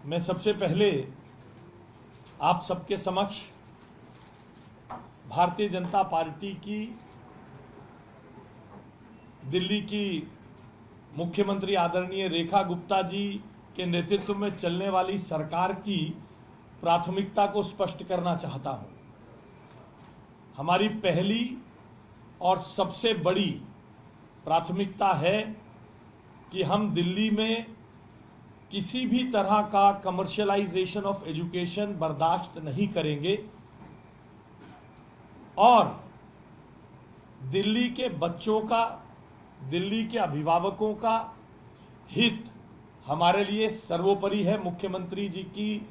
मैं सबसे पहले आप सबके समक्ष भारतीय जनता पार्टी की दिल्ली की मुख्यमंत्री आदरणीय रेखा गुप्ता जी के नेतृत्व में चलने वाली सरकार की प्राथमिकता को स्पष्ट करना चाहता हूं। हमारी पहली और सबसे बड़ी प्राथमिकता है कि हम दिल्ली में किसी भी तरह का कमर्शियलाइजेशन ऑफ एजुकेशन बर्दाश्त नहीं करेंगे और दिल्ली के बच्चों का, दिल्ली के अभिभावकों का हित हमारे लिए सर्वोपरि है। मुख्यमंत्री जी की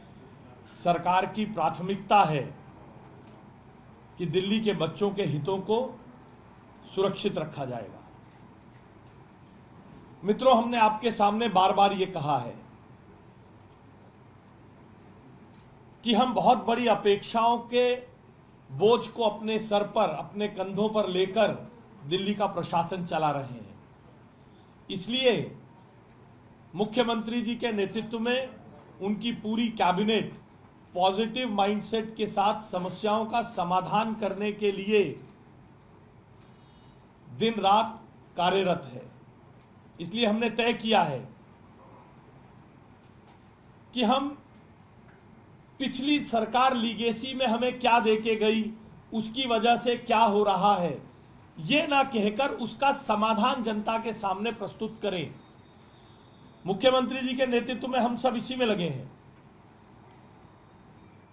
सरकार की प्राथमिकता है कि दिल्ली के बच्चों के हितों को सुरक्षित रखा जाएगा। मित्रों, हमने आपके सामने बार बार ये कहा है कि हम बहुत बड़ी अपेक्षाओं के बोझ को अपने सर पर, अपने कंधों पर लेकर दिल्ली का प्रशासन चला रहे हैं। इसलिए मुख्यमंत्री जी के नेतृत्व में उनकी पूरी कैबिनेट पॉजिटिव माइंडसेट के साथ समस्याओं का समाधान करने के लिए दिन रात कार्यरत है। इसलिए हमने तय किया है कि हम पिछली सरकार लीगेसी में हमें क्या देके गई, उसकी वजह से क्या हो रहा है, ये ना कहकर उसका समाधान जनता के सामने प्रस्तुत करें। मुख्यमंत्री जी के नेतृत्व में हम सब इसी में लगे हैं,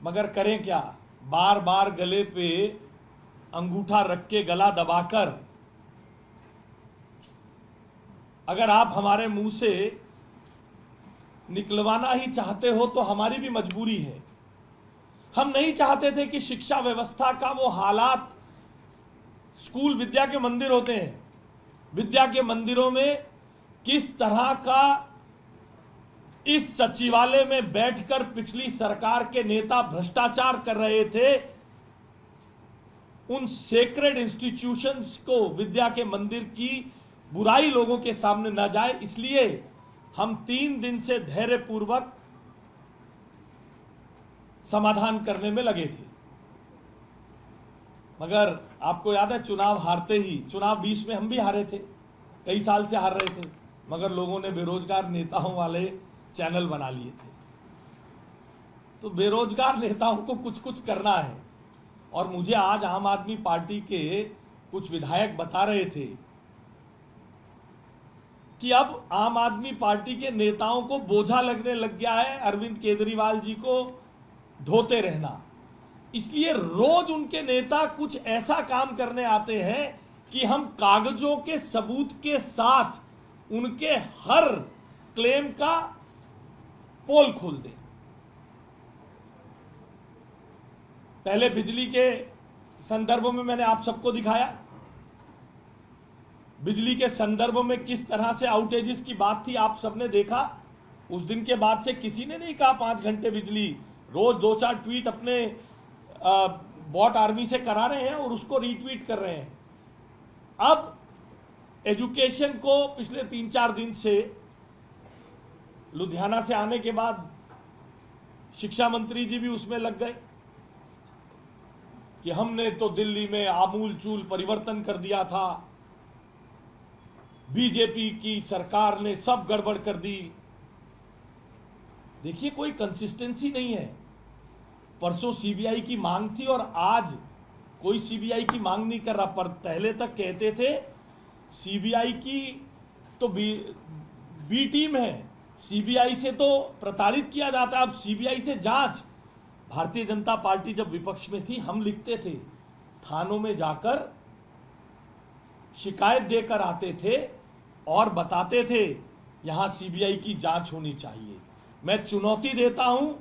मगर करें क्या? बार बार गले पे अंगूठा रख के गला दबाकर अगर आप हमारे मुंह से निकलवाना ही चाहते हो तो हमारी भी मजबूरी है। हम नहीं चाहते थे कि शिक्षा व्यवस्था का वो हालात, स्कूल विद्या के मंदिर होते हैं, विद्या के मंदिरों में किस तरह का इस सचिवालय में बैठकर पिछली सरकार के नेता भ्रष्टाचार कर रहे थे, उन सेक्रेड इंस्टीट्यूशंस को, विद्या के मंदिर की बुराई लोगों के सामने न जाए, इसलिए हम 3 दिन से धैर्यपूर्वक समाधान करने में लगे थे। मगर आपको याद है, चुनाव हारते ही, चुनाव 20 में हम भी हारे थे, कई साल से हार रहे थे, मगर लोगों ने बेरोजगार नेताओं वाले चैनल बना लिए थे। तो बेरोजगार नेताओं को कुछ कुछ करना है। और मुझे आज आम आदमी पार्टी के कुछ विधायक बता रहे थे कि अब आम आदमी पार्टी के नेताओं को बोझा लगने लग गया है अरविंद केजरीवाल जी को धोते रहना। इसलिए रोज उनके नेता कुछ ऐसा काम करने आते हैं कि हम कागजों के सबूत के साथ उनके हर क्लेम का पोल खोल दें। पहले बिजली के संदर्भ में मैंने आप सबको दिखाया, बिजली के संदर्भ में किस तरह से आउटेजेस की बात थी, आप सबने देखा। उस दिन के बाद से किसी ने नहीं कहा 5 घंटे बिजली। रोज 2-4 ट्वीट अपने बॉट आर्मी से करा रहे हैं और उसको रीट्वीट कर रहे हैं। अब एजुकेशन को पिछले 3-4 दिन से लुधियाना से आने के बाद शिक्षा मंत्री जी भी उसमें लग गए कि हमने तो दिल्ली में आमूल चूल परिवर्तन कर दिया था, बीजेपी की सरकार ने सब गड़बड़ कर दी। देखिए, कोई कंसिस्टेंसी नहीं है। परसों सीबीआई की मांग थी और आज कोई सीबीआई की मांग नहीं कर रहा। पर पहले तक कहते थे सीबीआई की तो बी टीम है, सीबीआई से तो प्रताड़ित किया जाता है, अब सीबीआई से जांच। भारतीय जनता पार्टी जब विपक्ष में थी, हम लिखते थे, थानों में जाकर शिकायत देकर आते थे और बताते थे यहां सीबीआई की जांच होनी चाहिए। मैं चुनौती देता हूं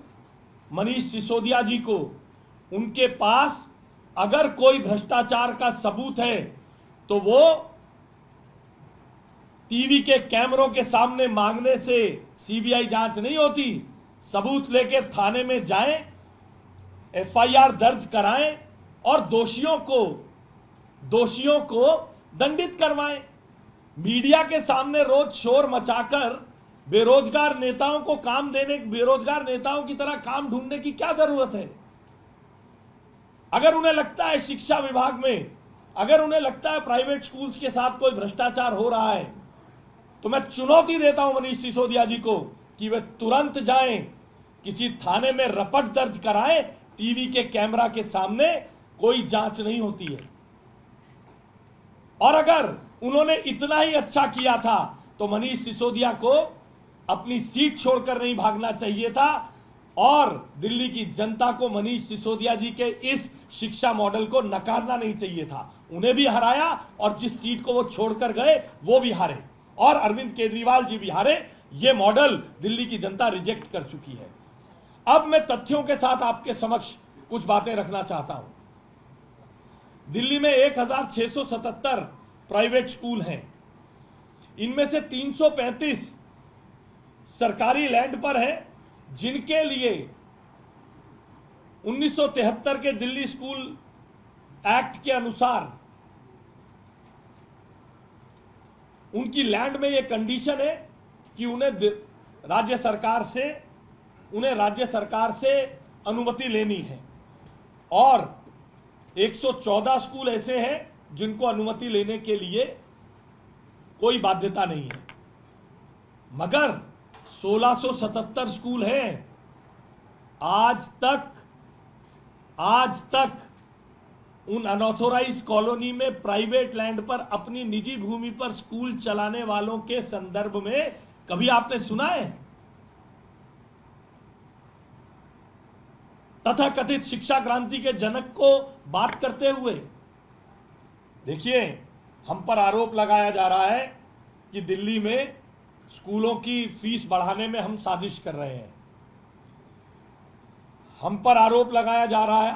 मनीष सिसोदिया जी को, उनके पास अगर कोई भ्रष्टाचार का सबूत है तो वो टीवी के कैमरों के सामने मांगने से सीबीआई जांच नहीं होती। सबूत लेकर थाने में जाएं, एफआईआर दर्ज कराएं और दोषियों को दंडित करवाएं। मीडिया के सामने रोज शोर मचाकर बेरोजगार नेताओं को काम देने, बेरोजगार नेताओं की तरह काम ढूंढने की क्या जरूरत है? अगर उन्हें लगता है शिक्षा विभाग में, अगर उन्हें लगता है प्राइवेट स्कूल्स के साथ कोई भ्रष्टाचार हो रहा है, तो मैं चुनौती देता हूं मनीष सिसोदिया जी को कि वे तुरंत जाएं, किसी थाने में रपट दर्ज कराएं। टीवी के कैमरा के सामने कोई जांच नहीं होती है। और अगर उन्होंने इतना ही अच्छा किया था तो मनीष सिसोदिया को अपनी सीट छोड़कर नहीं भागना चाहिए था और दिल्ली की जनता को मनीष सिसोदिया जी के इस शिक्षा मॉडल को नकारना नहीं चाहिए था। उन्हें भी हराया और जिस सीट को वो छोड़कर गए वो भी हारे और अरविंद केजरीवाल जी भी हारे। ये मॉडल दिल्ली की जनता रिजेक्ट कर चुकी है। अब मैं तथ्यों के साथ आपके समक्ष कुछ बातें रखना चाहता हूं। दिल्ली में 1677 प्राइवेट स्कूल हैं। इनमें से 335 सरकारी लैंड पर है, जिनके लिए 1973 के दिल्ली स्कूल एक्ट के अनुसार उनकी लैंड में यह कंडीशन है कि उन्हें राज्य सरकार से अनुमति लेनी है और 114 स्कूल ऐसे हैं जिनको अनुमति लेने के लिए कोई बाध्यता नहीं है, मगर 1677 स्कूल हैं। आज तक उन अनऑथोराइज्ड कॉलोनी में प्राइवेट लैंड पर अपनी निजी भूमि पर स्कूल चलाने वालों के संदर्भ में कभी आपने सुना है? तथाकथित शिक्षा क्रांति के जनक को बात करते हुए देखिए, हम पर आरोप लगाया जा रहा है कि दिल्ली में स्कूलों की फीस बढ़ाने में हम साजिश कर रहे हैं। हम पर आरोप लगाया जा रहा है,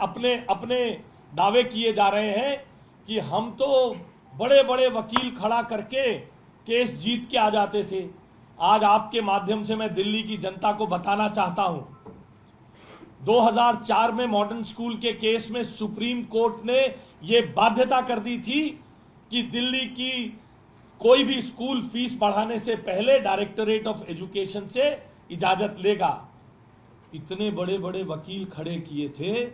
अपने दावे किए जा रहे हैं कि हम तो बड़े बड़े वकील खड़ा करके केस जीत के आ जाते थे। आज आपके माध्यम से मैं दिल्ली की जनता को बताना चाहता हूं, 2004 में मॉडर्न स्कूल के केस में सुप्रीम कोर्ट ने यह बाध्यता कर दी थी कि दिल्ली की कोई भी स्कूल फीस बढ़ाने से पहले डायरेक्टरेट ऑफ एजुकेशन से इजाजत लेगा। इतने बड़े बड़े वकील खड़े किए थे,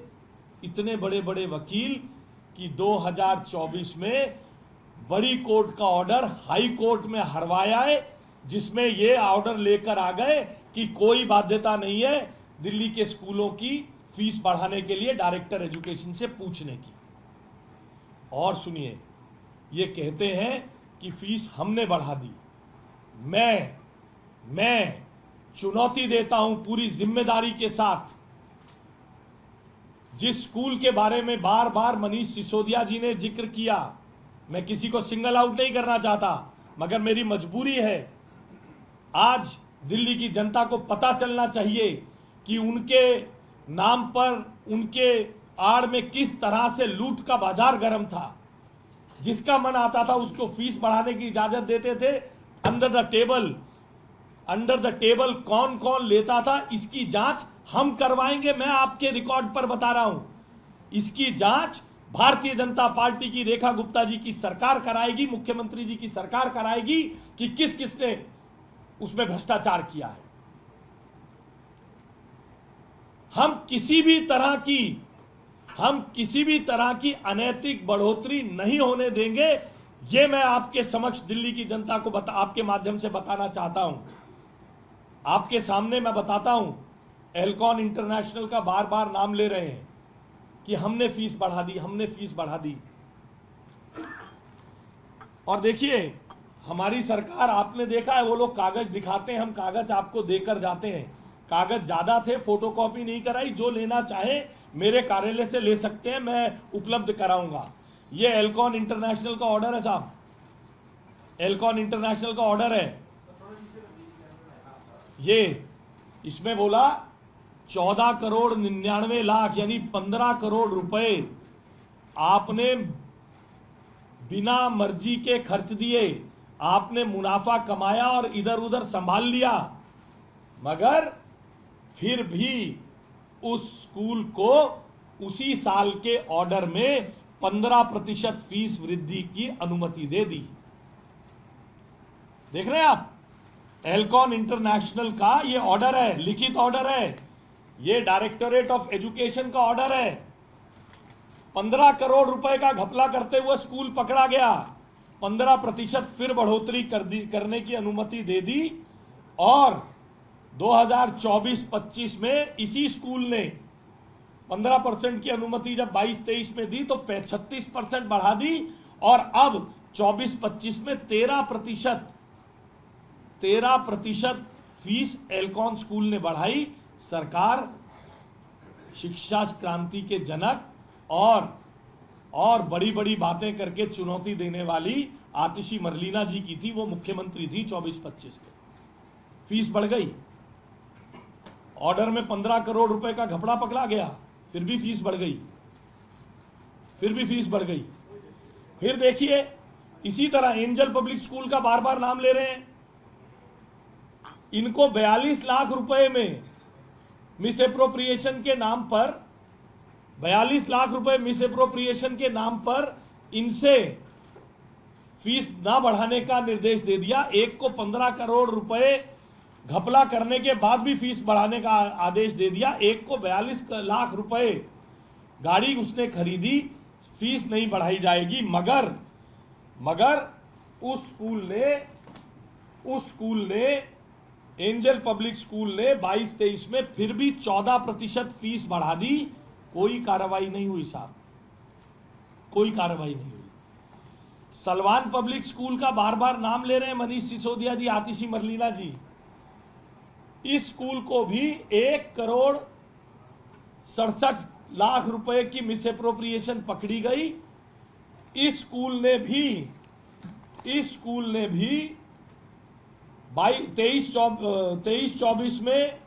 इतने बड़े बड़े वकील कि 2024 में बड़ी कोर्ट का ऑर्डर हाई कोर्ट में हरवाया है, जिसमें यह ऑर्डर लेकर आ गए कि कोई बाध्यता नहीं है दिल्ली के स्कूलों की फीस बढ़ाने के लिए डायरेक्टर एजुकेशन से पूछने की। और सुनिए, ये कहते हैं कि फीस हमने बढ़ा दी। मैं चुनौती देता हूं पूरी जिम्मेदारी के साथ, जिस स्कूल के बारे में बार बार मनीष सिसोदिया जी ने जिक्र किया, मैं किसी को सिंगल आउट नहीं करना चाहता, मगर मेरी मजबूरी है। आज दिल्ली की जनता को पता चलना चाहिए कि उनके नाम पर, उनके आड़ में किस तरह से लूट का बाजार गर्म था। जिसका मन आता था उसको फीस बढ़ाने की इजाजत देते थे। अंडर द टेबल कौन कौन लेता था, इसकी जांच हम करवाएंगे। मैं आपके रिकॉर्ड पर बता रहा हूं, इसकी जांच भारतीय जनता पार्टी की रेखा गुप्ता जी की सरकार कराएगी, मुख्यमंत्री जी की सरकार कराएगी कि किस किसने उसमें भ्रष्टाचार किया है। हम किसी भी तरह की अनैतिक बढ़ोतरी नहीं होने देंगे। यह मैं आपके समक्ष दिल्ली की जनता को आपके माध्यम से बताना चाहता हूं। आपके सामने मैं बताता हूं, एल्कॉन इंटरनेशनल का बार बार नाम ले रहे हैं कि हमने फीस बढ़ा दी, हमने फीस बढ़ा दी। और देखिए, हमारी सरकार, आपने देखा है, वो लोग कागज दिखाते हैं, हम कागज आपको देकर जाते हैं। कागज ज्यादा थे, फोटोकॉपी नहीं कराई। जो लेना चाहे मेरे कार्यालय से ले सकते हैं, मैं उपलब्ध कराऊंगा। ये एल्कॉन इंटरनेशनल का ऑर्डर है साहब, एल्कॉन इंटरनेशनल का ऑर्डर है। ये इसमें बोला 14 करोड़ 99 लाख यानी 15 करोड़ रुपए आपने बिना मर्जी के खर्च दिए, आपने मुनाफा कमाया और इधर उधर संभाल लिया, मगर फिर भी उस स्कूल को उसी साल के ऑर्डर में 15% फीस वृद्धि की अनुमति दे दी। देख रहे हैं आप, एल्कॉन इंटरनेशनल का ये ऑर्डर है, लिखित ऑर्डर है, ये डायरेक्टोरेट ऑफ एजुकेशन का ऑर्डर है। 15 करोड़ रुपए का घपला करते हुए स्कूल पकड़ा गया, 15% फिर बढ़ोतरी करने की अनुमति दे दी और 2024-25 में इसी स्कूल ने 15% की अनुमति जब 22-23 में दी तो 36% बढ़ा दी और अब 24-25 में 13% फीस एल्कॉन स्कूल ने बढ़ाई। सरकार शिक्षा क्रांति के जनक और बड़ी बड़ी बातें करके चुनौती देने वाली आतिशी मरलीना जी की थी, वो मुख्यमंत्री थी 24-25 में। फीस बढ़ गई, ऑर्डर में 15 करोड़ रुपए का घपला पकड़ा गया, फिर भी फीस बढ़ गई, फिर देखिए इसी तरह एंजल पब्लिक स्कूल का बार बार नाम ले रहे हैं। इनको 42 लाख रुपए में मिस एप्रोप्रिएशन के नाम पर 42 लाख रुपए मिस एप्रोप्रिएशन के नाम पर इनसे फीस ना बढ़ाने का निर्देश दे दिया। एक को 15 करोड़ रुपए घपला करने के बाद भी फीस बढ़ाने का आदेश दे दिया। एक को 42 लाख रुपए गाड़ी उसने खरीदी, फीस नहीं बढ़ाई जाएगी। मगर उस स्कूल ने एंजल पब्लिक स्कूल ने 22-23 में फिर भी 14% फीस बढ़ा दी। कोई कार्रवाई नहीं हुई साहब, कोई कार्रवाई नहीं हुई। सलवान पब्लिक स्कूल का बार बार नाम ले रहे हैं मनीष सिसोदिया जी, आतिशी मरलीना जी। इस स्कूल को भी 1,67,00,000 रुपए की मिस एप्रोप्रिएशन पकड़ी गई। इस स्कूल ने भी 23-24 में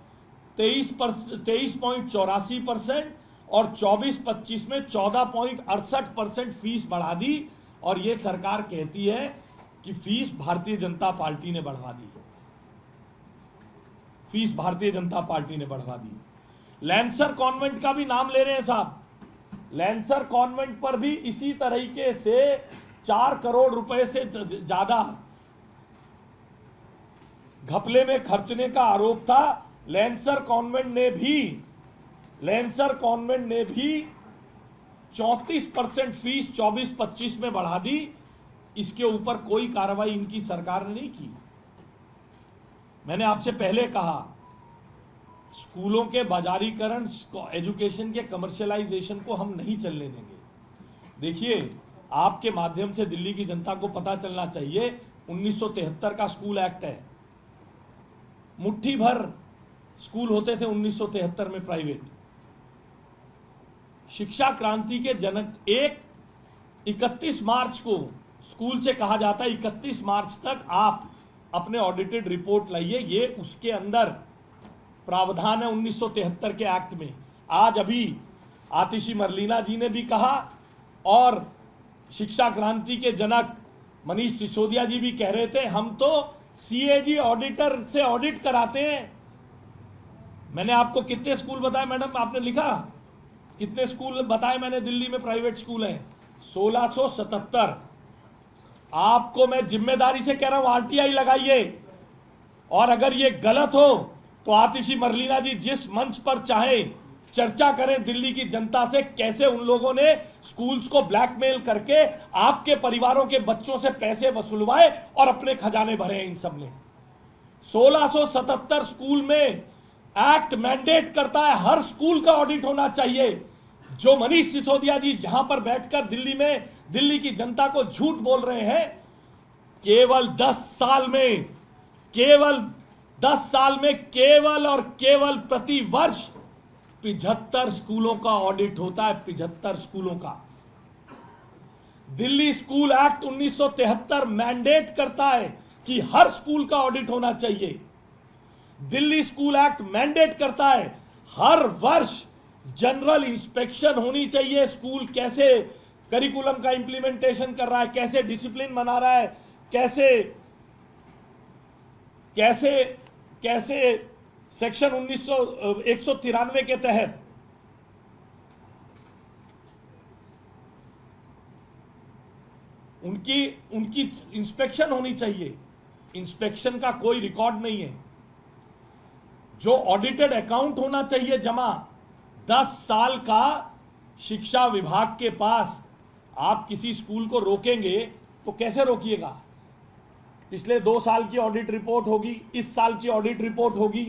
23.84% और 24-25 में 14.68% फीस बढ़ा दी। और ये सरकार कहती है कि फीस भारतीय जनता पार्टी ने बढ़वा दी, लैंसर कॉन्वेंट का भी नाम ले रहे हैं साहब। लैंसर कॉन्वेंट पर भी इसी तरीके से 4 करोड़ रुपए से ज्यादा घपले में खर्चने का आरोप था। लैंसर कॉन्वेंट ने भी 34% फीस 24-25 में बढ़ा दी। इसके ऊपर कोई कार्रवाई इनकी सरकार ने नहीं की। मैंने आपसे पहले कहा, स्कूलों के बाजारीकरण, एजुकेशन के कमर्शियलाइजेशन को हम नहीं चलने देंगे। देखिए, आपके माध्यम से दिल्ली की जनता को पता चलना चाहिए, 1973 का स्कूल एक्ट है। मुट्ठी भर स्कूल होते थे 1973 में प्राइवेट। शिक्षा क्रांति के जनक 31 मार्च को स्कूल से कहा जाता है 31 मार्च तक आप अपने ऑडिटेड रिपोर्ट लाइए। ये उसके अंदर प्रावधान है 1973 के एक्ट में। आज अभी आतिशी मरलीना जी ने भी कहा और शिक्षा क्रांति के जनक मनीष सिसोदिया जी भी कह रहे थे, हम तो सीएजी ऑडिटर से ऑडिट कराते हैं। मैंने आपको कितने स्कूल बताए मैडम, आपने लिखा कितने स्कूल बताए मैंने दिल्ली में प्राइवेट स्कूल हैं? 1677। आपको मैं जिम्मेदारी से कह रहा हूं, आरटीआई लगाइए। और अगर ये गलत हो तो आतिशी मरलीना जी जिस मंच पर चाहे चर्चा करें दिल्ली की जनता से, कैसे उन लोगों ने स्कूल्स को ब्लैकमेल करके आपके परिवारों के बच्चों से पैसे वसूलवाए और अपने खजाने भरे। इन सब ने 1677 स्कूल में एक्ट मैंडेट करता है हर स्कूल का ऑडिट होना चाहिए। जो मनीष सिसोदिया जी यहां पर बैठकर दिल्ली की जनता को झूठ बोल रहे हैं, केवल 10 साल में केवल और केवल प्रति वर्ष 75 स्कूलों का ऑडिट होता है। 75 स्कूलों का। दिल्ली स्कूल एक्ट 1973 मैंडेट करता है कि हर स्कूल का ऑडिट होना चाहिए। दिल्ली स्कूल एक्ट मैंडेट करता है हर वर्ष जनरल इंस्पेक्शन होनी चाहिए। स्कूल कैसे करिकुलम का इंप्लीमेंटेशन कर रहा है, कैसे डिसिप्लिन बना रहा है, कैसे सेक्शन 193 के तहत उनकी इंस्पेक्शन होनी चाहिए। इंस्पेक्शन का कोई रिकॉर्ड नहीं है। जो ऑडिटेड अकाउंट होना चाहिए जमा 10 साल का शिक्षा विभाग के पास, आप किसी स्कूल को रोकेंगे तो कैसे रोकिएगा? पिछले 2 साल की ऑडिट रिपोर्ट होगी, इस साल की ऑडिट रिपोर्ट होगी,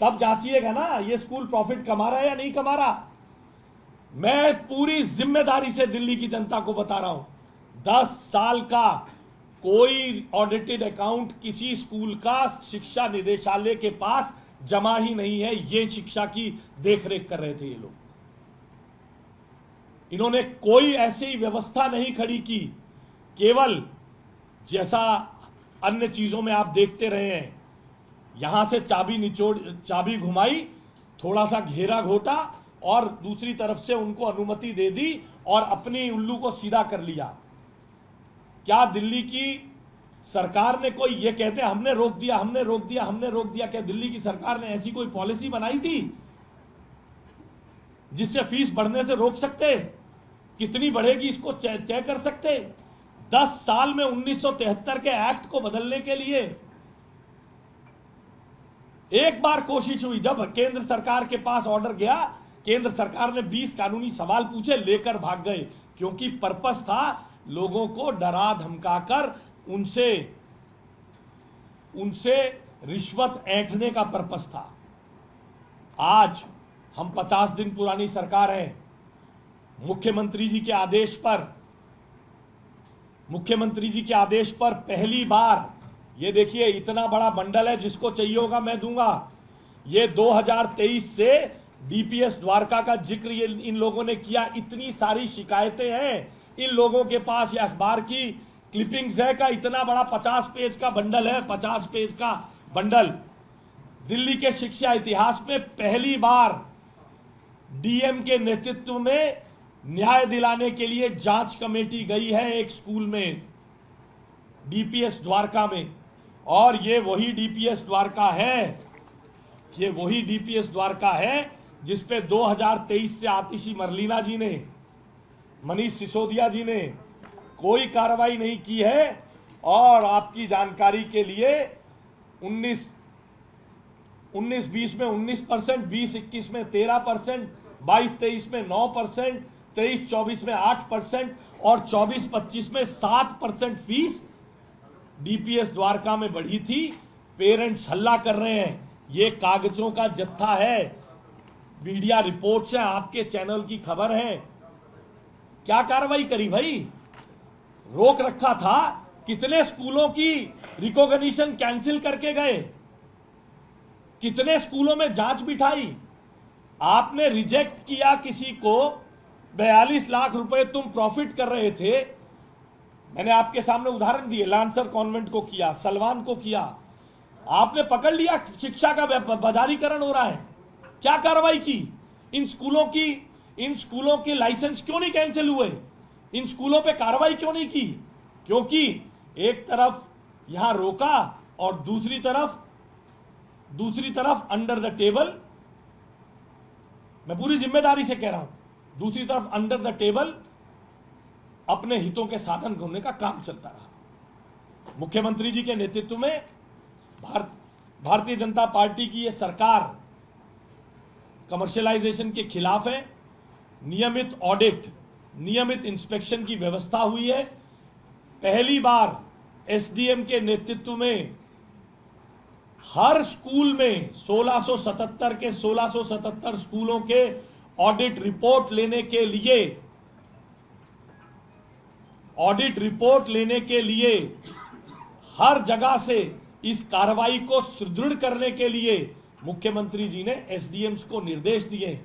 तब जांचिएगा ना ये स्कूल प्रॉफिट कमा रहा है या नहीं कमा रहा। मैं पूरी जिम्मेदारी से दिल्ली की जनता को बता रहा हूं, 10 साल का कोई ऑडिटेड अकाउंट किसी स्कूल का शिक्षा निदेशालय के पास जमा ही नहीं है। ये शिक्षा की देखरेख कर रहे थे ये लोग। इन्होंने कोई ऐसी व्यवस्था नहीं खड़ी की, केवल जैसा अन्य चीजों में आप देखते रहे हैं, यहां से चाबी घुमाई, थोड़ा सा घेरा घोटा और दूसरी तरफ से उनको अनुमति दे दी और अपनी उल्लू को सीधा कर लिया। क्या दिल्ली की सरकार ने कोई, ये कहते हैं हमने रोक दिया, हमने रोक दिया, हमने रोक दिया, क्या दिल्ली की सरकार ने ऐसी कोई पॉलिसी बनाई थी जिससे फीस बढ़ने से रोक सकते? कितनी बढ़ेगी इसको तय कर सकते? 10 साल में 1973 के एक्ट को बदलने के लिए एक बार कोशिश हुई। जब केंद्र सरकार के पास ऑर्डर गया, केंद्र सरकार ने 20 कानूनी सवाल पूछे, लेकर भाग गए, क्योंकि पर्पस था लोगों को डरा धमकाकर उनसे रिश्वत ऐंठने का पर्पस था। आज हम 50 दिन पुरानी सरकार है। मुख्यमंत्री जी के आदेश पर पहली बार, ये देखिए इतना बड़ा बंडल है, जिसको चाहिए होगा मैं दूंगा। ये 2023 से डीपीएस द्वारका का जिक्र ये इन लोगों ने किया। इतनी सारी शिकायतें हैं इन लोगों के पास, ये अखबार की क्लिपिंग्स है का इतना बड़ा 50 पेज का बंडल है, 50 पेज का बंडल। दिल्ली के शिक्षा इतिहास में पहली बार डीएम के नेतृत्व में न्याय दिलाने के लिए जांच कमेटी गई है एक स्कूल में, डीपीएस द्वारका में। और ये वही डीपीएस द्वारका है जिस पे 2023 से आतिशी मरलीना जी ने, मनीष सिसोदिया जी ने कोई कार्रवाई नहीं की है। और आपकी जानकारी के लिए 19-20 में 19%, 20-21 में 13%, 22-23 में 9%, 23-24 में 8% और 24-25 में 7% फीस डीपीएस द्वारका में बढ़ी थी। पेरेंट्स हल्ला कर रहे हैं, ये कागजों का जत्था है, मीडिया रिपोर्ट्स हैं, आपके चैनल की खबर है। क्या कार्रवाई करी भाई? रोक रखा था। कितने स्कूलों की रिकॉग्निशन कैंसिल करके गए, कितने स्कूलों में जांच बिठाई। आपने रिजेक्ट किया किसी को, 42 लाख रुपए तुम प्रॉफिट कर रहे थे। मैंने आपके सामने उदाहरण दिए, लांसर कॉन्वेंट को किया, सलमान को किया। आपने पकड़ लिया शिक्षा का बाजारीकरण हो रहा है। क्या कार्रवाई की? इन स्कूलों के लाइसेंस क्यों नहीं कैंसिल हुए? इन स्कूलों पे कार्रवाई क्यों नहीं की? क्योंकि एक तरफ यहां रोका और दूसरी तरफ अंडर द टेबल, मैं पूरी जिम्मेदारी से कह रहा हूं, दूसरी तरफ अंडर द टेबल अपने हितों के साधन ढूंढने का काम चलता रहा। मुख्यमंत्री जी के नेतृत्व में भारतीय जनता पार्टी की यह सरकार कमर्शियलाइजेशन के खिलाफ है। नियमित ऑडिट, नियमित इंस्पेक्शन की व्यवस्था हुई है। पहली बार एसडीएम के नेतृत्व में हर स्कूल में 1677 के 1677 स्कूलों के ऑडिट रिपोर्ट लेने के लिए हर जगह से इस कार्रवाई को सुदृढ़ करने के लिए मुख्यमंत्री जी ने एसडीएम्स को निर्देश दिए।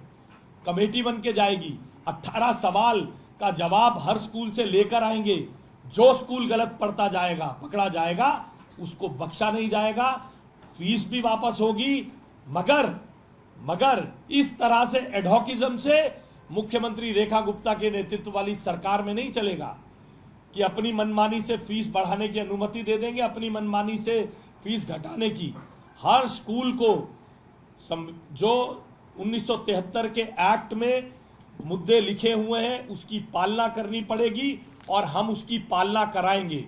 कमेटी बन के जाएगी, 18 सवाल का जवाब हर स्कूल से लेकर आएंगे। जो स्कूल गलत पढ़ता जाएगा, पकड़ा जाएगा, उसको बख्शा नहीं जाएगा, फीस भी वापस होगी। मगर इस तरह से एडहॉकिज्म से मुख्यमंत्री रेखा गुप्ता के नेतृत्व वाली सरकार में नहीं चलेगा कि अपनी मनमानी से फीस बढ़ाने की अनुमति दे देंगे, अपनी मनमानी से फीस घटाने की। हर स्कूल को जो 1973 के एक्ट में मुद्दे लिखे हुए हैं उसकी पालना करनी पड़ेगी और हम उसकी पालना कराएंगे।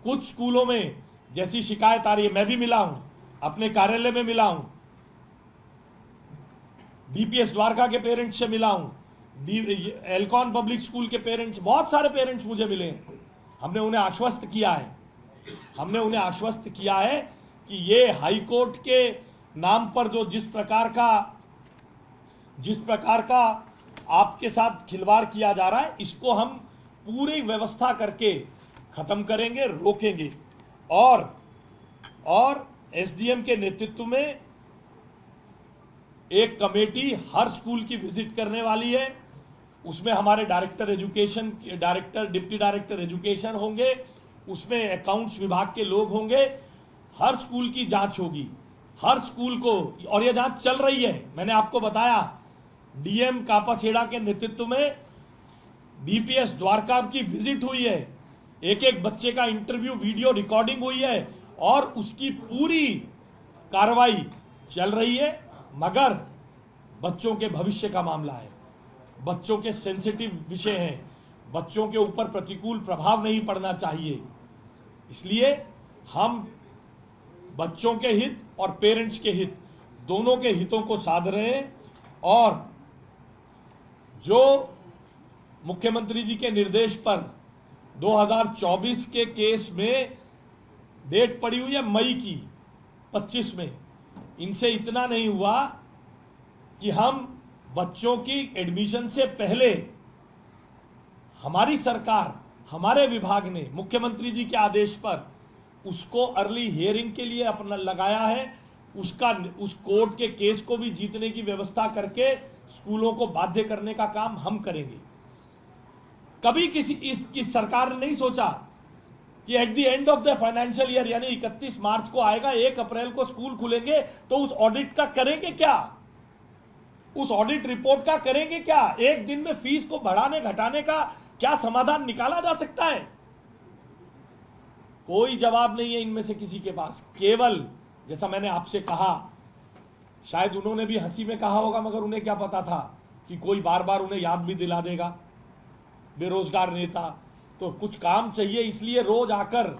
कुछ स्कूलों में जैसी शिकायत आ रही है, मैं भी मिला हूं, अपने कार्यालय में मिला हूं, डीपीएस द्वारका के पेरेंट्स से मिला हूं, एल्कॉन पब्लिक स्कूल के पेरेंट्स, बहुत सारे पेरेंट्स मुझे मिले हैं। हमने उन्हें आश्वस्त किया है कि ये हाई कोर्ट के नाम पर जो जिस प्रकार का आपके साथ खिलवाड़ किया जा रहा है, इसको हम पूरी व्यवस्था करके खत्म करेंगे, रोकेंगे। और एसडीएम के नेतृत्व में एक कमेटी हर स्कूल की विजिट करने वाली है। उसमें हमारे डिप्टी डायरेक्टर एजुकेशन होंगे, उसमें अकाउंट्स विभाग के लोग होंगे। हर स्कूल की जांच होगी, हर स्कूल को, और यह जांच चल रही है। मैंने आपको बताया, डीएम कापासेड़ा के नेतृत्व में डीपीएस द्वारका की विजिट हुई है, एक एक बच्चे का इंटरव्यू वीडियो रिकॉर्डिंग हुई है और उसकी पूरी कार्रवाई चल रही है। मगर बच्चों के भविष्य का मामला है, बच्चों के सेंसिटिव विषय हैं, बच्चों के ऊपर प्रतिकूल प्रभाव नहीं पड़ना चाहिए। इसलिए हम बच्चों के हित और पेरेंट्स के हित, दोनों के हितों को साध रहे हैं। और जो मुख्यमंत्री जी के निर्देश पर 2024 के केस में डेट पड़ी हुई है मई की 25 में, इनसे इतना नहीं हुआ कि हम बच्चों की एडमिशन से पहले, हमारी सरकार, हमारे विभाग ने मुख्यमंत्री जी के आदेश पर उसको अर्ली हियरिंग के लिए अपना लगाया है। उस कोर्ट के केस को भी जीतने की व्यवस्था करके स्कूलों को बाध्य करने का काम हम करेंगे। कभी इसकी सरकार ने नहीं सोचा कि at the end of the financial year, यानी 31 मार्च को आएगा, 1 अप्रैल को स्कूल खुलेंगे, तो उस ऑडिट का करेंगे क्या, उस ऑडिट रिपोर्ट का करेंगे क्या, एक दिन में फीस को बढ़ाने घटाने का क्या समाधान निकाला जा सकता है? कोई जवाब नहीं है इनमें से किसी के पास। केवल जैसा मैंने आपसे कहा, शायद उन्होंने भी हंसी में कहा होगा, मगर उन्हें क्या पता था कि कोई बार बार उन्हें याद भी दिला देगा, बेरोजगार नेता। तो कुछ काम चाहिए, इसलिए रोज आकर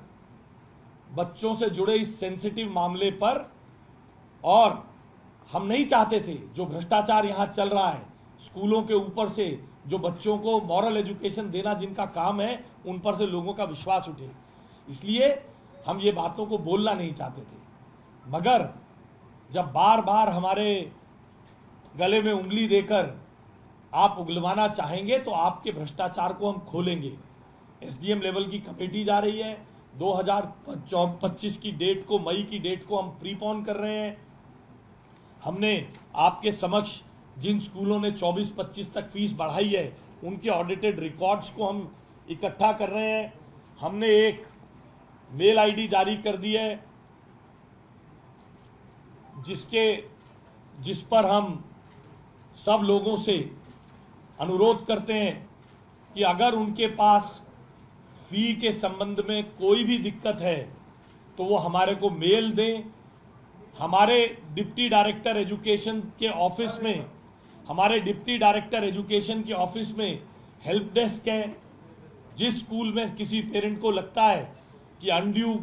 बच्चों से जुड़े इस सेंसिटिव मामले पर, और हम नहीं चाहते थे जो भ्रष्टाचार यहाँ चल रहा है, स्कूलों के ऊपर से जो बच्चों को मॉरल एजुकेशन देना जिनका काम है, उन पर से लोगों का विश्वास उठे, इसलिए हम ये बातों को बोलना नहीं चाहते थे। मगर जब बार बार हमारे गले में उंगली देकर आप उगलवाना चाहेंगे, तो आपके भ्रष्टाचार को हम खोलेंगे। एसडीएम लेवल की कमेटी जा रही है, 2025 की डेट को, मई की डेट को हम प्रीपोन कर रहे हैं। हमने आपके समक्ष जिन स्कूलों ने 24-25 तक फीस बढ़ाई है, उनके ऑडिटेड रिकॉर्ड्स को हम इकट्ठा कर रहे हैं। हमने एक मेल आईडी जारी कर दी है जिस पर हम सब लोगों से अनुरोध करते हैं कि अगर उनके पास फी के संबंध में कोई भी दिक्कत है तो वो हमारे को मेल दें। हमारे डिप्टी डायरेक्टर एजुकेशन के ऑफिस में, हेल्प डेस्क है। जिस स्कूल में किसी पेरेंट को लगता है कि अनड्यू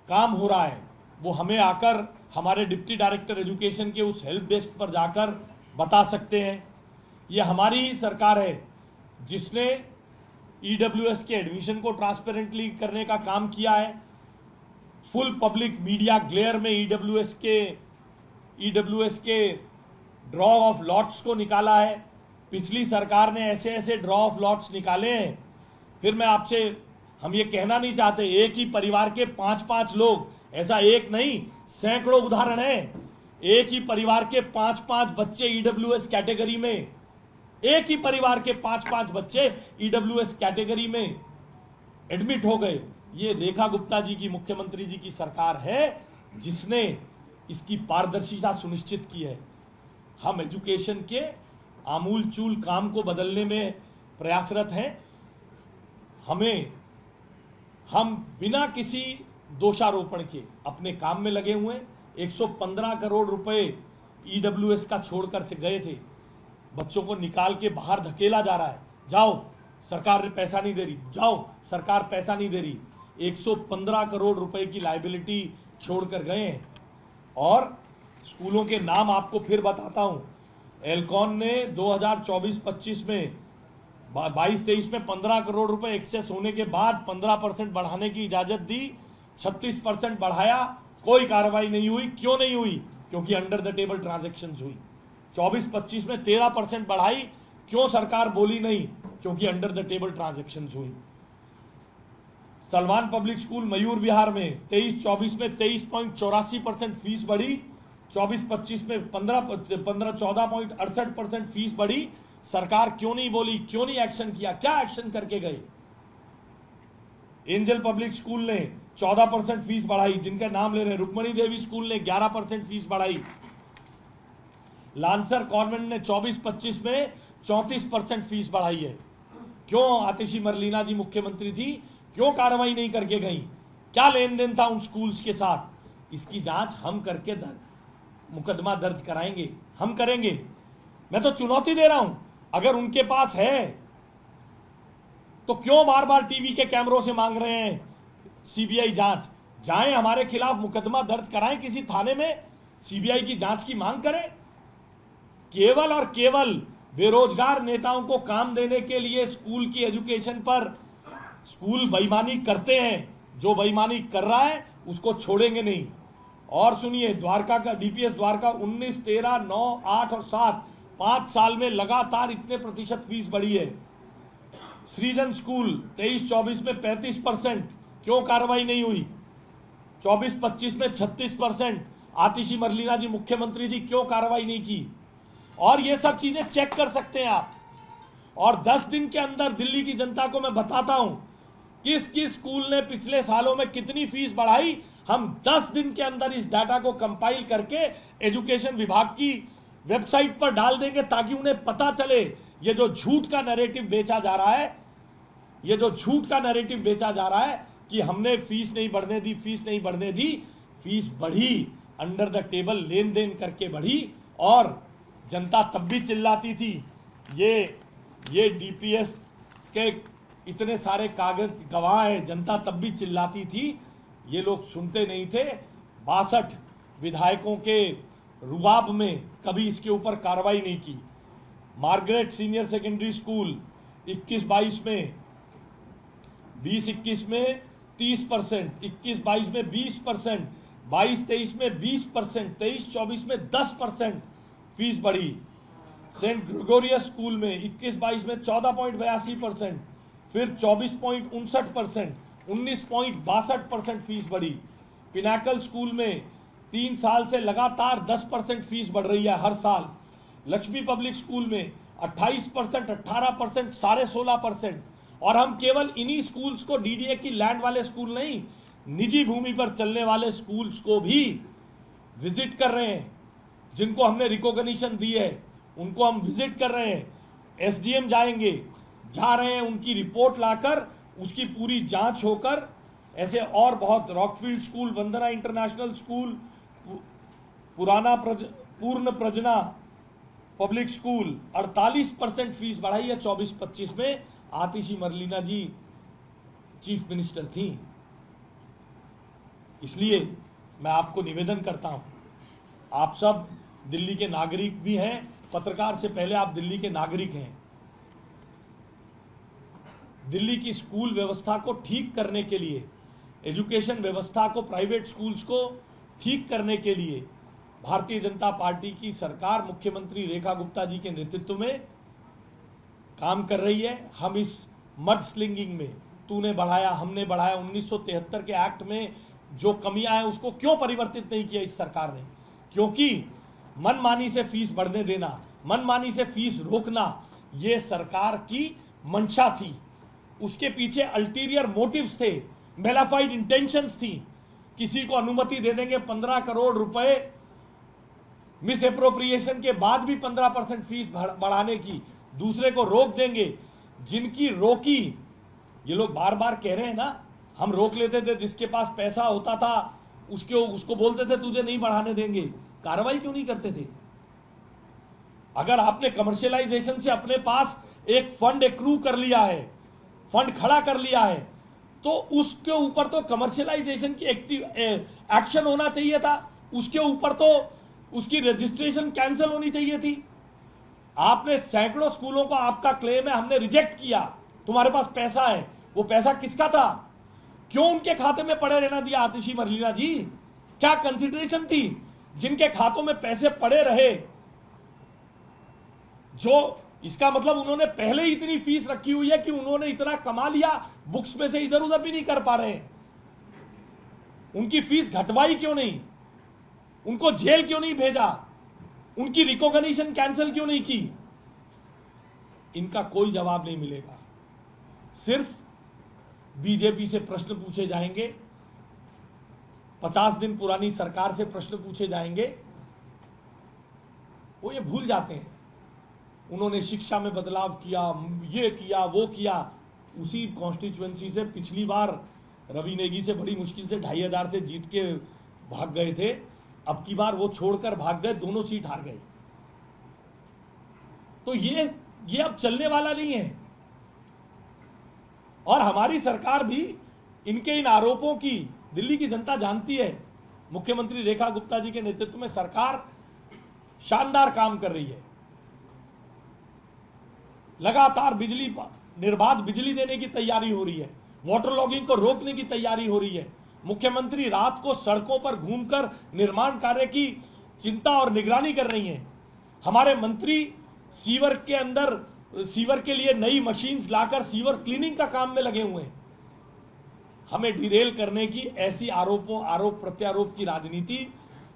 काम हो रहा है, वो हमें आकर हमारे डिप्टी डायरेक्टर एजुकेशन के उस हेल्प डेस्क पर जाकर बता सकते हैं। ये हमारी ही सरकार है जिसने ईडब्ल्यूएस के एडमिशन को ट्रांसपेरेंटली करने का काम किया है। फुल पब्लिक मीडिया ग्लेयर में ईडब्ल्यूएस के ड्रॉ ऑफ लॉट्स को निकाला है। पिछली सरकार ने ऐसे ड्रॉ ऑफ लॉट्स निकाले हैं। फिर हम ये कहना नहीं चाहते एक ही परिवार के 5-5 लोग, ऐसा एक नहीं, सैकड़ों उदाहरण हैं। एक ही परिवार के 5-5 बच्चे ईडब्ल्यूएस कैटेगरी में, एक ही परिवार के 5-5 बच्चे ईडब्ल्यूएस कैटेगरी में एडमिट हो गए। ये रेखा गुप्ता जी की, मुख्यमंत्री जी की सरकार है जिसने इसकी पारदर्शिता सुनिश्चित की है। हम एजुकेशन के आमूलचूल काम को बदलने में प्रयासरत हैं। हम बिना किसी दोषारोपण के अपने काम में लगे हुए हैं। 115 करोड़ रुपए ईडब्ल्यूएस का छोड़कर गए थे, बच्चों को निकाल के बाहर धकेला जा रहा है। जाओ, सरकार पैसा नहीं दे रही, जाओ, सरकार पैसा नहीं दे रही। 115 करोड़ रुपए की लायबिलिटी छोड़कर गए हैं। और स्कूलों के नाम आपको फिर बताता हूं। एल्कॉन ने 2024-25 में 22-23 में 15 करोड़ रुपए एक्सेस होने के बाद 15% बढ़ाने की इजाजत दी, 36% बढ़ाया, कोई कार्रवाई नहीं हुई। क्यों नहीं हुई? क्योंकि अंडर द टेबल ट्रांजैक्शंस हुई। 24-25 में 13% बढ़ाई, क्यों सरकार बोली नहीं? क्योंकि अंडर द टेबल ट्रांजैक्शंस हुई। सलमान पब्लिक स्कूल मयूर विहार में 23-24 में 23.84% फीस बढ़ी, 24-25 में 14.68% फीस बढ़ी। सरकार क्यों नहीं बोली? क्यों नहीं एक्शन किया? क्या एक्शन करके गए? एंजल पब्लिक स्कूल ने 14% फीस बढ़ाई, जिनका नाम ले रहे हैं। रुक्मणी देवी स्कूल ने 11% फीस बढ़ाई। लांसर कॉन्वेंट ने 24-25 में 34% फीस बढ़ाई है। क्यों? आतिशी मरलीना जी मुख्यमंत्री थी, क्यों कार्रवाई नहीं करके गई? क्या लेन देन था उन स्कूल्स के साथ? इसकी जांच हम करके मुकदमा दर्ज कराएंगे, हम करेंगे। मैं तो चुनौती दे रहा हूं, अगर उनके पास है तो क्यों बार बार टीवी के कैमरों से मांग रहे हैं सीबीआई जांच? जाएं, हमारे खिलाफ मुकदमा दर्ज कराएं किसी थाने में, सीबीआई की जांच की मांग करें। केवल और केवल बेरोजगार नेताओं को काम देने के लिए स्कूल की एजुकेशन पर स्कूल बेईमानी करते हैं। जो बेईमानी कर रहा है उसको छोड़ेंगे नहीं। और सुनिए, द्वारका का डीपीएस द्वारका 19, 13, 9, 8 और 7 5 साल में लगातार इतने प्रतिशत फीस बढ़ी है। सृजन स्कूल 23-24 में 35%, क्यों कार्रवाई नहीं हुई? 24-25 में 36%, आतिशी मरलीना जी मुख्यमंत्री थी, क्यों कार्रवाई नहीं की? और ये सब चीजें चेक कर सकते हैं आप। और 10 दिन के अंदर दिल्ली की जनता को मैं बताता हूं किस किस स्कूल ने पिछले सालों में कितनी फीस बढ़ाई। हम 10 दिन के अंदर इस डाटा को कंपाइल करके एजुकेशन विभाग की वेबसाइट पर डाल देंगे, ताकि उन्हें पता चले ये जो झूठ का नैरेटिव बेचा जा रहा है, ये जो झूठ का नैरेटिव बेचा जा रहा है कि हमने फीस नहीं बढ़ने दी, फीस नहीं बढ़ने दी। फीस बढ़ी, अंडर द टेबल लेन देन करके बढ़ी। और जनता तब भी चिल्लाती थी। ये डीपीएस के इतने सारे कागज गवाह है, जनता तब भी चिल्लाती थी, ये लोग सुनते नहीं थे। 62 विधायकों के रुबाब में कभी इसके ऊपर कार्रवाई नहीं की। मार्गरेट सीनियर सेकेंडरी स्कूल 21-22 में 20-21 में 30%, 21-22 में 20%, 22-23 में 20%, 23-24 में 10% फीस बढ़ी। सेंट ग्रेगोरियस स्कूल में 21-22 में 14.82%, फिर 24.59%, 19.62% फीस बढ़ी। पिनाकल स्कूल में 3 साल से लगातार 10% फीस बढ़ रही है हर साल। लक्ष्मी पब्लिक स्कूल में 28%, 18%, 16.5%। और हम केवल इन्हीं स्कूल्स को, डीडीए की लैंड वाले स्कूल नहीं, निजी भूमि पर चलने वाले स्कूल्स को भी विजिट कर रहे हैं। जिनको हमने रिकॉग्निशन दी है उनको हम विजिट कर रहे हैं। एसडीएम जाएंगे, जा रहे हैं, उनकी रिपोर्ट लाकर उसकी पूरी जांच होकर, ऐसे और बहुत, रॉकफील्ड स्कूल, वंदना इंटरनेशनल स्कूल, पूर्ण प्रजना पब्लिक स्कूल 48% फीस बढ़ाई है 24-25 में। आतिशी मरलीना जी चीफ मिनिस्टर थी। इसलिए मैं आपको निवेदन करता हूं, आप सब दिल्ली के नागरिक भी हैं, पत्रकार से पहले आप दिल्ली के नागरिक हैं। दिल्ली की स्कूल व्यवस्था को ठीक करने के लिए, एजुकेशन व्यवस्था को, प्राइवेट स्कूल्स को ठीक करने के लिए भारतीय जनता पार्टी की सरकार मुख्यमंत्री रेखा गुप्ता जी के नेतृत्व में काम कर रही है। हम इस मड स्लिंगिंग में, तूने बढ़ाया हमने बढ़ाया, 1973 के एक्ट में जो कमियां हैं उसको क्यों परिवर्तित नहीं किया इस सरकार ने? क्योंकि मनमानी से फीस बढ़ने देना, मनमानी से फीस रोकना, ये सरकार की मंशा थी। उसके पीछे अल्टीरियर मोटिव्स थे, मेलाफाइड इंटेंशंस थी। किसी को अनुमति दे देंगे 15 करोड़ रुपए मिस एप्रोप्रिएशन के बाद भी 15% फीस बढ़ाने की, दूसरे को रोक देंगे। जिनकी रोकी, ये लोग बार बार कह रहे हैं ना, हम रोक लेते थे, जिसके पास पैसा होता था उसको बोलते थे तुझे नहीं बढ़ाने देंगे। कार्रवाई क्यों नहीं करते थे? अगर आपने कमर्शियलाइजेशन से अपने पास एक फंड एक्रू कर लिया है, फंड खड़ा कर लिया है, तो उसके ऊपर तो कमर्शियलाइजेशन की एक्शन होना चाहिए था, उसके ऊपर तो उसकी रजिस्ट्रेशन कैंसिल होनी चाहिए थी। आपने सैकड़ों स्कूलों को, आपका क्लेम है हमने रिजेक्ट किया, तुम्हारे पास पैसा है, वो पैसा किसका था? क्यों उनके खाते में पड़े रहना दिया आतिशी मरलीना जी? क्या कंसिडरेशन थी? जिनके खातों में पैसे पड़े रहे, जो इसका मतलब उन्होंने पहले ही इतनी फीस रखी हुई है कि उन्होंने इतना कमा लिया, बुक्स में से इधर उधर भी नहीं कर पा रहे। उनकी फीस घटवाई क्यों नहीं? उनको जेल क्यों नहीं भेजा? उनकी रिकॉग्निशन कैंसिल क्यों नहीं की? इनका कोई जवाब नहीं मिलेगा। सिर्फ बीजेपी से प्रश्न पूछे जाएंगे, 50 दिन पुरानी सरकार से प्रश्न पूछे जाएंगे। वो ये भूल जाते हैं उन्होंने शिक्षा में बदलाव किया, ये किया, वो किया। उसी कॉन्स्टिट्यूएंसी से पिछली बार रवि नेगी से बड़ी मुश्किल से 2500 से जीत के भाग गए थे। अब की बार वो छोड़कर भाग गए, दोनों सीट हार गए। तो ये अब चलने वाला नहीं है। और हमारी सरकार भी इनके इन आरोपों की, दिल्ली की जनता जानती है, मुख्यमंत्री रेखा गुप्ता जी के नेतृत्व में सरकार शानदार काम कर रही है। लगातार निर्बाध बिजली देने की तैयारी हो रही है, वाटर लॉगिंग को रोकने की तैयारी हो रही है। मुख्यमंत्री रात को सड़कों पर घूमकर निर्माण कार्य की चिंता और निगरानी कर रही हैं। हमारे मंत्री सीवर के अंदर, सीवर के लिए नई मशीन्स लाकर सीवर क्लीनिंग का काम में लगे हुए हैं। हमें डिरेल करने की ऐसी आरोप प्रत्यारोप की राजनीति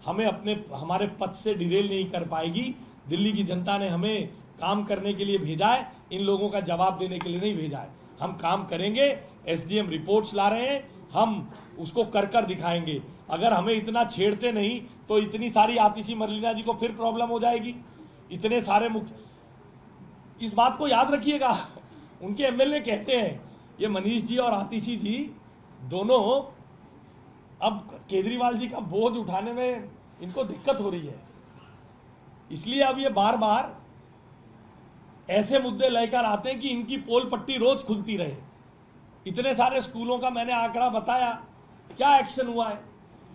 हमारे पद से डिरेल नहीं कर पाएगी। दिल्ली की जनता ने हमें काम करने के लिए भेजा है, इन लोगों का जवाब देने के लिए नहीं भेजा है। हम काम करेंगे, एसडीएम रिपोर्ट्स ला रहे हैं, हम उसको कर दिखाएंगे। अगर हमें इतना छेड़ते नहीं तो इतनी सारी आतिशी मरलीना जी को फिर प्रॉब्लम हो जाएगी। इतने सारे इस बात को याद रखिएगा, उनके एमएलए कहते हैं, ये मनीष जी और आतिशी जी दोनों अब केजरीवाल जी का बोझ उठाने में इनको दिक्कत हो रही है, इसलिए अब ये बार बार ऐसे मुद्दे लेकर आते हैं कि इनकी पोल पट्टी रोज खुलती रहे। इतने सारे स्कूलों का मैंने आंकड़ा बताया, क्या एक्शन हुआ है?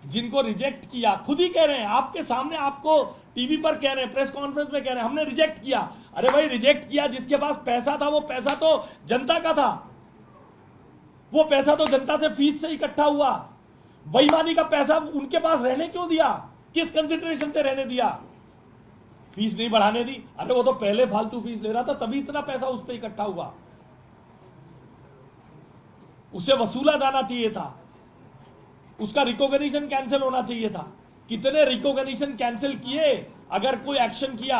जिनको रिजेक्ट किया, खुद ही कह रहे हैं आपके सामने, आपको टीवी पर कह रहे हैं, प्रेस कॉन्फ्रेंस में कह रहे हैं हमने रिजेक्ट किया। अरे भाई, रिजेक्ट किया, जिसके पास पैसा था वो पैसा तो जनता का था, वो पैसा तो जनता से फीस से इकट्ठा हुआ। बेईमानी का पैसा उनके पास रहने क्यों दिया? किस कंसिडरेशन से रहने दिया? फीस नहीं बढ़ाने दी। अरे वो तो पहले फालतू फीस ले रहा था, तभी इतना पैसा उस पर इकट्ठा हुआ। उसे वसूला जाना चाहिए था, उसका रिकॉग्निशन कैंसिल होना चाहिए था। कितने रिकॉग्निशन कैंसिल किए? अगर कोई एक्शन किया,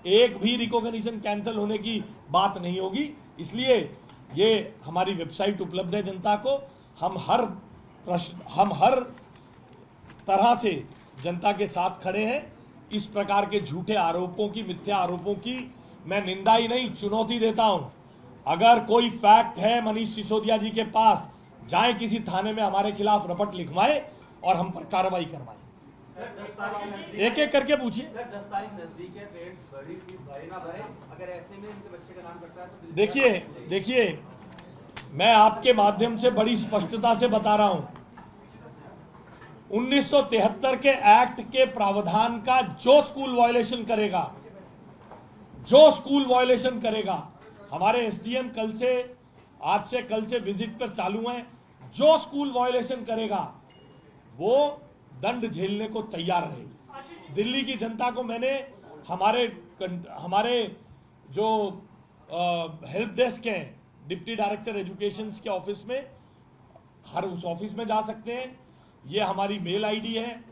एक भी रिकॉग्निशन कैंसिल होने की बात नहीं होगी। इसलिए ये हमारी वेबसाइट उपलब्ध है जनता को। हम हर तरह से जनता के साथ खड़े हैं। इस प्रकार के झूठे आरोपों की, मिथ्या आरोपों की मैं निंदा ही नहीं, चुनौती देता हूं। अगर कोई फैक्ट है मनीष सिसोदिया जी के पास, जाए किसी थाने में हमारे खिलाफ रपट लिखवाए और हम पर कार्रवाई करवाए। एक एक करके पूछिए। 10 तारीख नजदीक है, पेरेंट्स बड़ी फीस भरे ना भरे, अगर ऐसे में इनके बच्चे का नाम करता है तो देखिए, मैं आपके माध्यम से बड़ी स्पष्टता से बता रहा हूं, 1973 के एक्ट के प्रावधान का जो स्कूल वायलेशन करेगा, हमारे एसडीएम आज से कल से विजिट पर चालू हैं, जो स्कूल वायलेशन करेगा वो दंड झेलने को तैयार रहे। दिल्ली की जनता को मैंने हमारे जो हेल्प डेस्क हैं, डिप्टी डायरेक्टर एजुकेशन के ऑफिस में, हर उस ऑफिस में जा सकते हैं। ये हमारी मेल आईडी है,